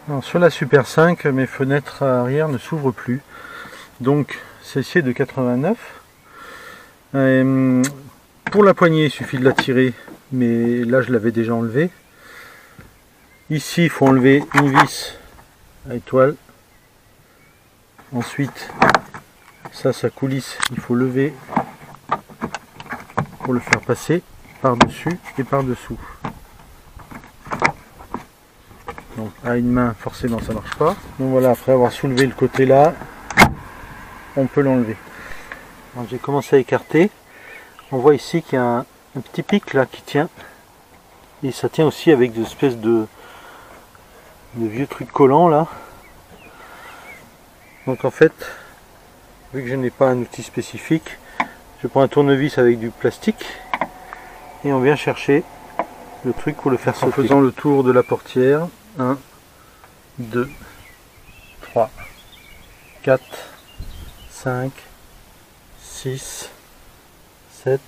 Alors, sur la Super 5, mes fenêtres arrière ne s'ouvrent plus. Donc celle-ci est de 89. Pour la poignée, il suffit de la tirer, mais là je l'avais déjà enlevé. Ici, il faut enlever une vis à étoile. Ensuite, ça coulisse, il faut lever pour le faire passer par-dessus et par-dessous. Donc à une main, forcément ça marche pas. Donc voilà, après avoir soulevé le côté là, on peut l'enlever. J'ai commencé à écarter. On voit ici qu'il y a un petit pic là qui tient. Et ça tient aussi avec des espèces de vieux trucs collants là. Donc en fait, vu que je n'ai pas un outil spécifique, je prends un tournevis avec du plastique et on vient chercher le truc pour le faire sauter. En faisant le tour de la portière. 1, 2, 3, 4, 5, 6, 7,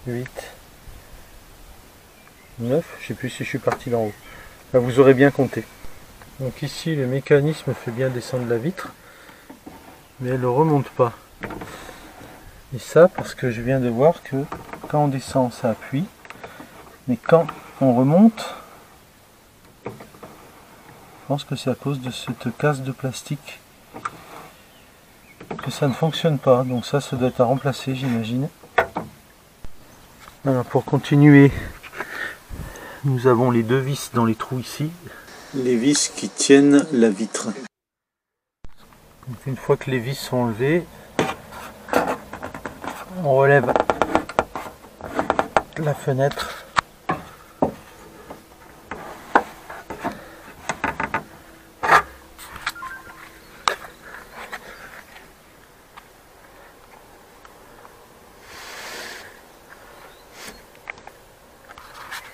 8, 9. Je ne sais plus si je suis parti d'en haut. Là, vous aurez bien compté. Donc ici, le mécanisme fait bien descendre la vitre, mais elle ne remonte pas. Et ça, parce que je viens de voir que quand on descend, ça appuie, mais quand on remonte, je pense que c'est à cause de cette casse de plastique que ça ne fonctionne pas. Donc ça doit être à remplacer, j'imagine. Alors pour continuer, nous avons les deux vis dans les trous ici. Les vis qui tiennent la vitre. Donc une fois que les vis sont enlevées, on relève la fenêtre.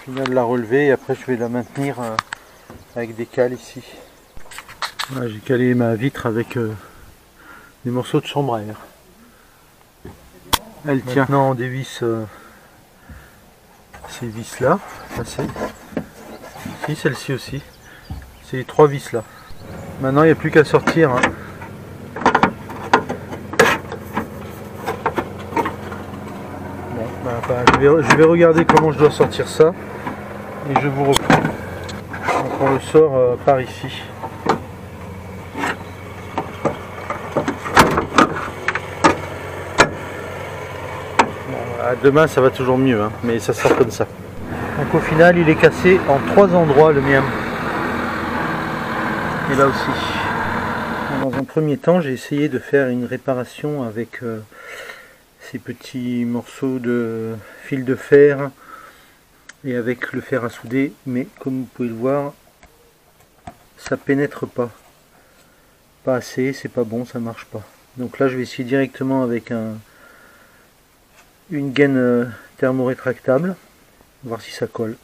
Je viens de la relever et après je vais la maintenir avec des cales ici. Voilà, j'ai calé ma vitre avec des morceaux de chambre à air. Elle tient maintenant des vis, ces vis là, ici celle-ci aussi, c'est les trois vis là. Maintenant il n'y a plus qu'à sortir. Hein. Bon, je vais regarder comment je dois sortir ça. Et je vous reprends. Donc on le sort par ici. Bon, demain ça va toujours mieux, hein, mais ça sort comme ça. Donc au final il est cassé en 3 endroits le mien. Et là aussi. Dans un premier temps j'ai essayé de faire une réparation avec ces petits morceaux de fil de fer. Et avec le fer à souder, mais comme vous pouvez le voir, ça pénètre pas assez, c'est pas bon, ça marche pas. Donc là je vais essayer directement avec une gaine thermorétractable, voir si ça colle.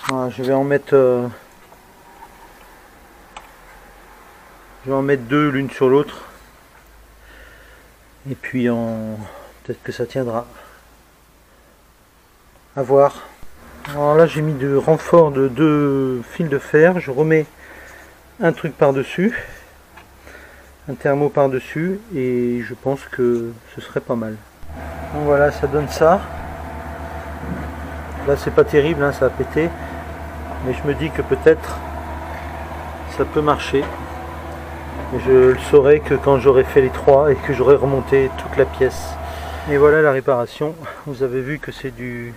Voilà, je vais en mettre deux l'une sur l'autre et puis peut-être que ça tiendra, à voir. Alors là j'ai mis de renfort de 2 fils de fer, je remets un truc par dessus, un thermo par dessus et je pense que ce serait pas mal. Donc voilà, ça donne ça. Là c'est pas terrible, hein, ça a pété, mais je me dis que peut-être ça peut marcher. Je le saurai que quand j'aurai fait les 3 et que j'aurai remonté toute la pièce. Et voilà la réparation. Vous avez vu que c'est des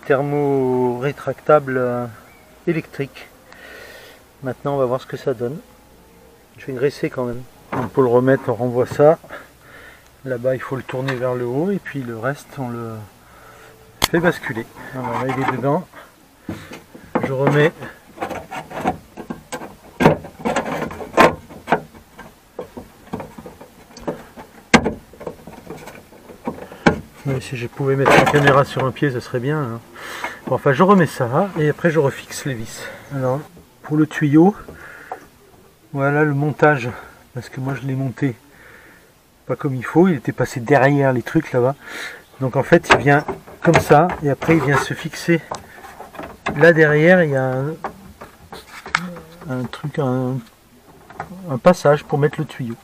thermos rétractables électriques. Maintenant on va voir ce que ça donne. Je vais graisser quand même. Donc pour le remettre on renvoie ça. Là-bas il faut le tourner vers le haut et puis le reste on le fait basculer. Voilà, il est dedans. Je remets si je pouvais mettre la caméra sur un pied, ce serait bien. Hein. Bon, enfin, je remets ça et après je refixe les vis. Alors, pour le tuyau, voilà le montage, parce que moi je l'ai monté pas comme il faut, il était passé derrière les trucs là-bas. Donc en fait il vient comme ça et après il vient se fixer là derrière. Il y a un truc, un passage pour mettre le tuyau.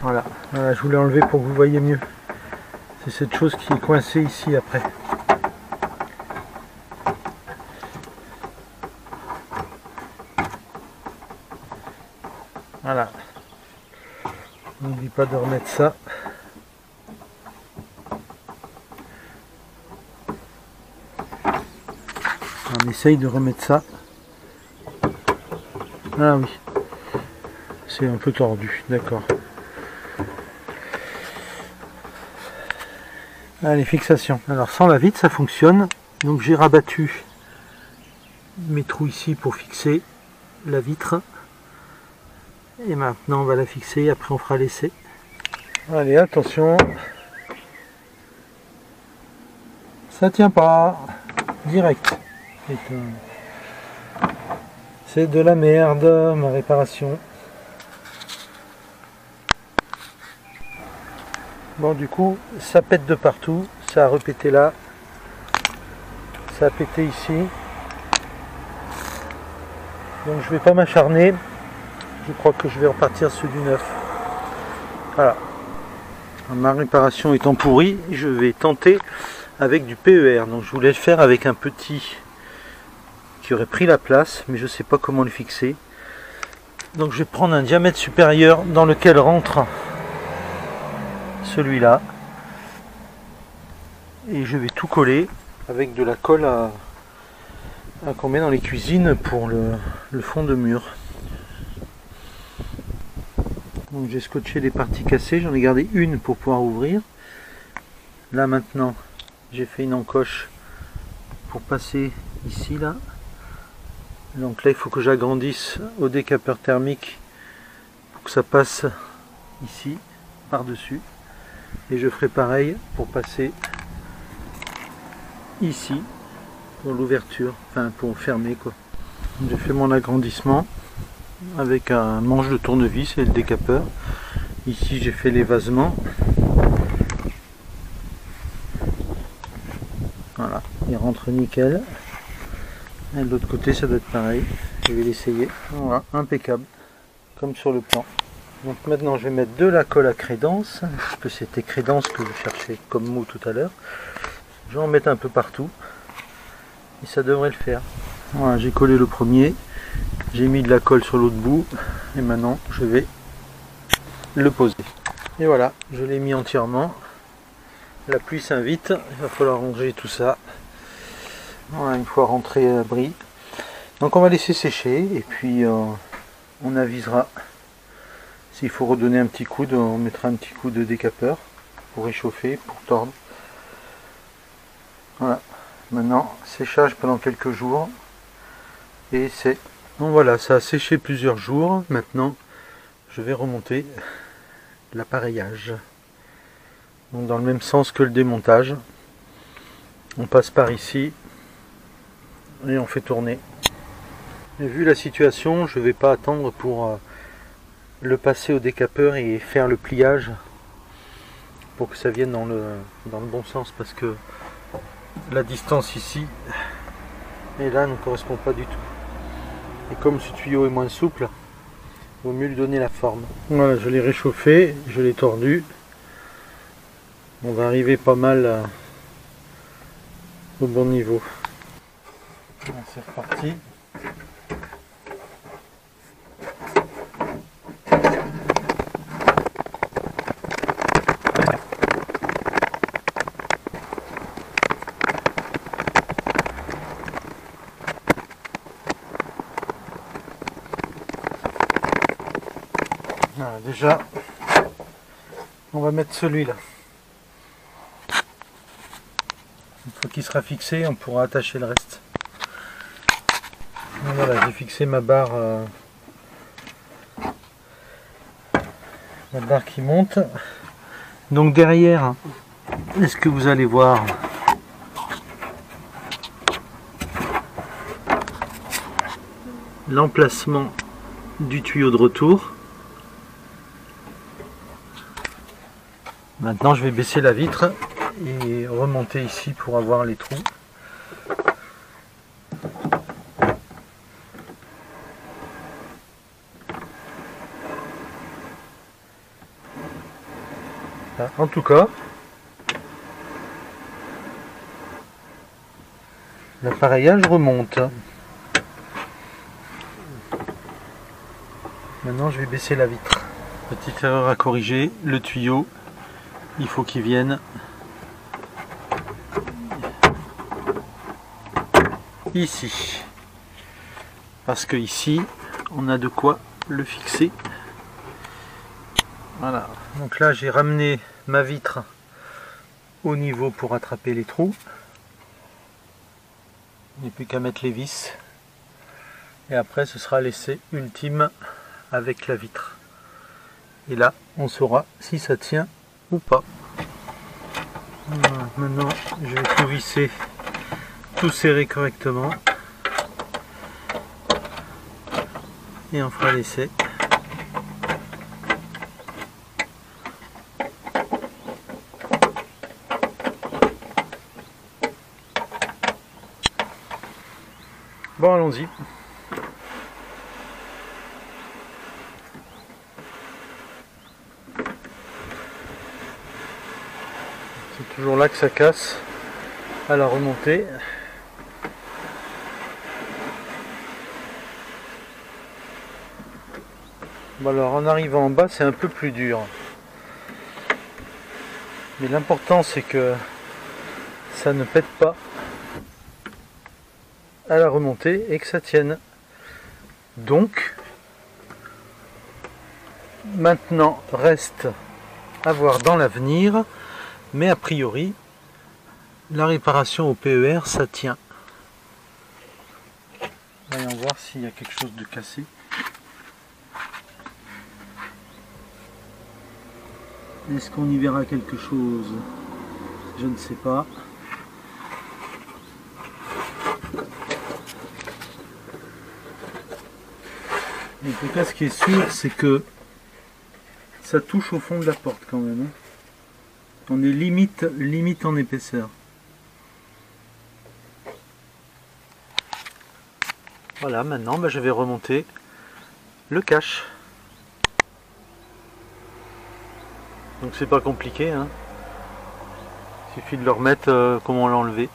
Voilà, je voulais enlever pour que vous voyez mieux. C'est cette chose qui est coincée ici après. Voilà. N'oublie pas de remettre ça. On essaye de remettre ça. Ah oui. C'est un peu tordu, d'accord. Allez, fixation. Alors sans la vitre ça fonctionne. Donc j'ai rabattu mes trous ici pour fixer la vitre. Et maintenant on va la fixer, après on fera l'essai. Allez, attention. Ça tient pas. Direct. C'est de la merde, ma réparation. Bon, du coup, ça pète de partout. Ça a repété là. Ça a pété ici. Donc je vais pas m'acharner. Je crois que je vais repartir sur du neuf. Voilà. Ma réparation étant pourrie, je vais tenter avec du PER. Donc je voulais le faire avec un petit qui aurait pris la place, mais je ne sais pas comment le fixer. Donc je vais prendre un diamètre supérieur dans lequel rentre celui-là. Et je vais tout coller avec de la colle qu'on met dans les cuisines pour le fond de mur. Donc j'ai scotché les parties cassées, j'en ai gardé une pour pouvoir ouvrir. Là maintenant j'ai fait une encoche pour passer ici là. Donc là il faut que j'agrandisse au décapeur thermique pour que ça passe ici par dessus. Et je ferai pareil pour passer ici pour l'ouverture, enfin pour fermer quoi. J'ai fait mon agrandissement avec un manche de tournevis et le décapeur. Ici j'ai fait l'évasement. Voilà, il rentre nickel. Et de l'autre côté ça doit être pareil. Je vais l'essayer. Voilà, impeccable, comme sur le plan. Donc maintenant je vais mettre de la colle à crédence, parce que c'était crédence que je cherchais comme mot tout à l'heure. Je vais en mettre un peu partout et ça devrait le faire. Voilà, j'ai collé le premier. J'ai mis de la colle sur l'autre bout et maintenant je vais le poser. Et voilà, je l'ai mis entièrement. La pluie s'invite, il va falloir ranger tout ça. Voilà, une fois rentré à l'abri. Donc on va laisser sécher et puis on avisera. S'il faut redonner un petit coup, on mettra un petit coup de décapeur pour réchauffer, pour tordre. Voilà, maintenant séchage pendant quelques jours et c'est... Donc voilà, ça a séché plusieurs jours. Maintenant, je vais remonter l'appareillage. Donc dans le même sens que le démontage. On passe par ici et on fait tourner. Et vu la situation, je ne vais pas attendre pour le passer au décapeur et faire le pliage pour que ça vienne dans le bon sens, parce que la distance ici et là ne correspond pas du tout. Et comme ce tuyau est moins souple, il vaut mieux lui donner la forme. Voilà, je l'ai réchauffé, je l'ai tordu. On va arriver pas mal au bon niveau. C'est reparti. Voilà, déjà, on va mettre celui-là. Une fois qu'il sera fixé, on pourra attacher le reste. Et voilà, j'ai fixé ma barre qui monte. Donc derrière, est-ce que vous allez voir l'emplacement du tuyau de retour? Maintenant je vais baisser la vitre et remonter ici pour avoir les trous. En tout cas, l'appareillage remonte. Maintenant je vais baisser la vitre. Petite erreur à corriger, le tuyau, il faut qu'il vienne ici. Parce que ici, on a de quoi le fixer. Voilà, donc là j'ai ramené ma vitre au niveau pour attraper les trous. Il n'y a plus qu'à mettre les vis. Et après ce sera l'essai ultime avec la vitre. Et là on saura si ça tient ou pas. Voilà, maintenant je vais tout visser, tout serrer correctement. Et on fera l'essai. Bon, allons-y. C'est toujours là que ça casse à la remontée. Bon, alors en arrivant en bas, c'est un peu plus dur. Mais l'important, c'est que ça ne pète pas à la remontée et que ça tienne. Donc maintenant reste à voir dans l'avenir, mais a priori la réparation au PER ça tient. Voyons voir s'il y a quelque chose de cassé. Est-ce qu'on y verra quelque chose? Je ne sais pas. En tout cas, ce qui est sûr, c'est que ça touche au fond de la porte quand même. On est limite en épaisseur. Voilà, maintenant je vais remonter le cache. Donc c'est pas compliqué, hein. Il suffit de le remettre comme on l'a enlevé,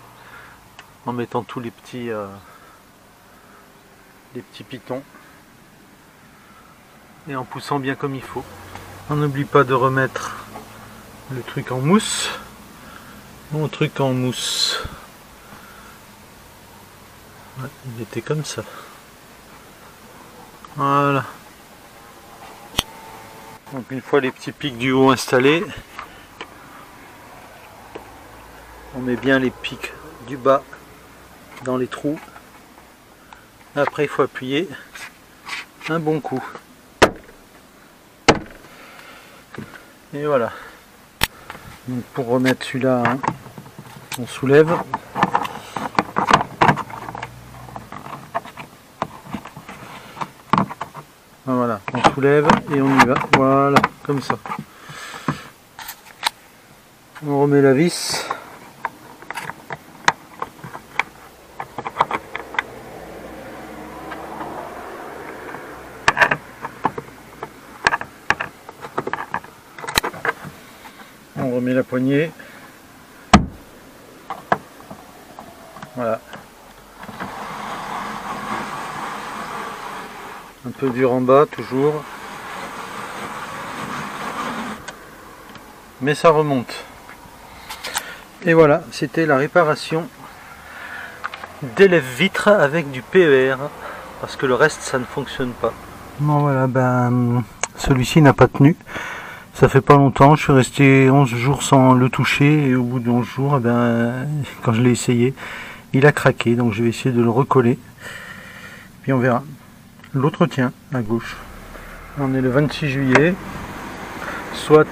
en mettant tous les petits pitons. Et en poussant bien comme il faut. On n'oublie pas de remettre le truc en mousse. Mon truc en mousse. Ouais, il était comme ça. Voilà. Donc une fois les petits pics du haut installés, on met bien les pics du bas dans les trous. Après il faut appuyer un bon coup. Et voilà. Donc pour remettre celui-là, hein, on soulève. Voilà, on soulève et on y va. Voilà, comme ça. On remet la vis. On remet la poignée. Voilà. Un peu dur en bas toujours. Mais ça remonte. Et voilà, c'était la réparation des lève-vitres avec du PER. Parce que le reste ça ne fonctionne pas. Bon voilà, celui-ci n'a pas tenu. Ça fait pas longtemps, je suis resté 11 jours sans le toucher et au bout de 11 jours, quand je l'ai essayé, il a craqué. Donc je vais essayer de le recoller. Puis on verra. L'autre tient à gauche. On est le 26 juillet. Soit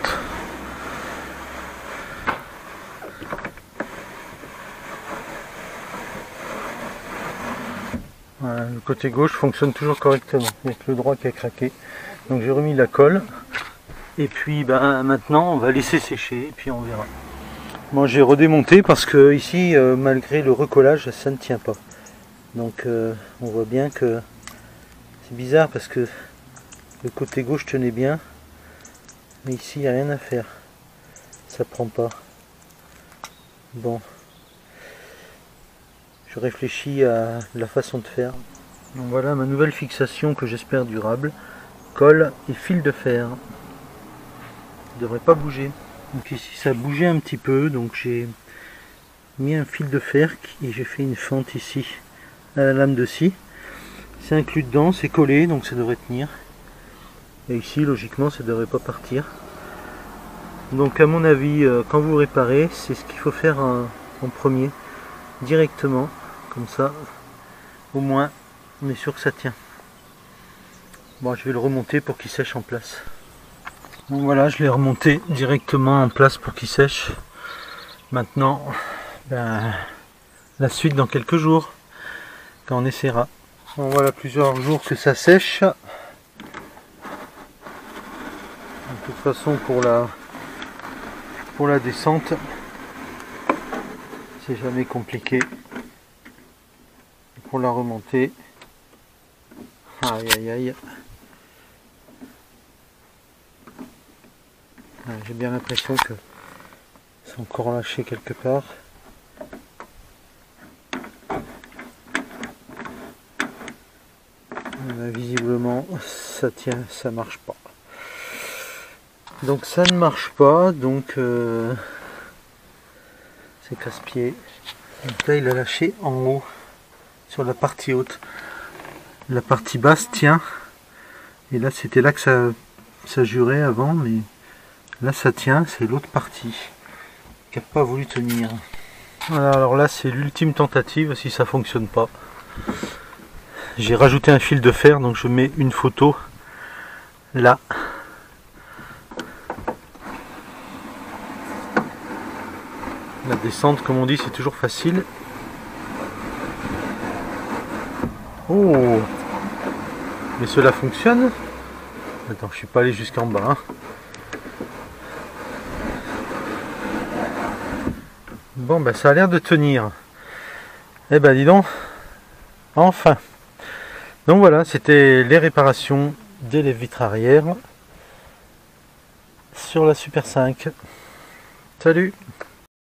voilà, le côté gauche fonctionne toujours correctement. Il n'y a que le droit qui a craqué. Donc j'ai remis la colle. Et puis maintenant on va laisser sécher et puis on verra. Moi j'ai redémonté parce que ici malgré le recollage ça ne tient pas. Donc on voit bien que c'est bizarre parce que le côté gauche tenait bien. Mais ici il n'y a rien à faire. Ça prend pas. Bon. Je réfléchis à la façon de faire. Donc voilà ma nouvelle fixation que j'espère durable. Colle et fil de fer. Ça devrait pas bouger. Donc ici ça a bougé un petit peu, donc j'ai mis un fil de fer et j'ai fait une fente ici à la lame de scie. C'est inclus dedans, c'est collé, donc ça devrait tenir. Et ici logiquement ça devrait pas partir. Donc à mon avis, quand vous réparez, c'est ce qu'il faut faire en premier, directement, comme ça, au moins on est sûr que ça tient. Bon, je vais le remonter pour qu'il sèche en place. Donc voilà, je l'ai remonté directement en place pour qu'il sèche. Maintenant, la suite dans quelques jours, quand on essaiera. Bon, voilà plusieurs jours que ça sèche. De toute façon, pour la descente, c'est jamais compliqué. Pour la remonter, aïe aïe aïe. J'ai bien l'impression que c'est encore lâché quelque part. Visiblement ça tient, ça marche pas. Donc ça ne marche pas, donc c'est casse-pied. Donc là il a lâché en haut, sur la partie haute. La partie basse tient. Et là c'était là que ça jurait avant, mais là ça tient, c'est l'autre partie qui n'a pas voulu tenir. Voilà, alors là c'est l'ultime tentative si ça fonctionne pas. J'ai rajouté un fil de fer, donc je mets une photo là. La descente, comme on dit, c'est toujours facile. Oh, mais cela fonctionne. Attends, je suis pas allé jusqu'en bas. Bon, ben ça a l'air de tenir. Eh ben dis donc, enfin. Donc voilà, c'était les réparations des lève-vitres arrière sur la Super 5. Salut!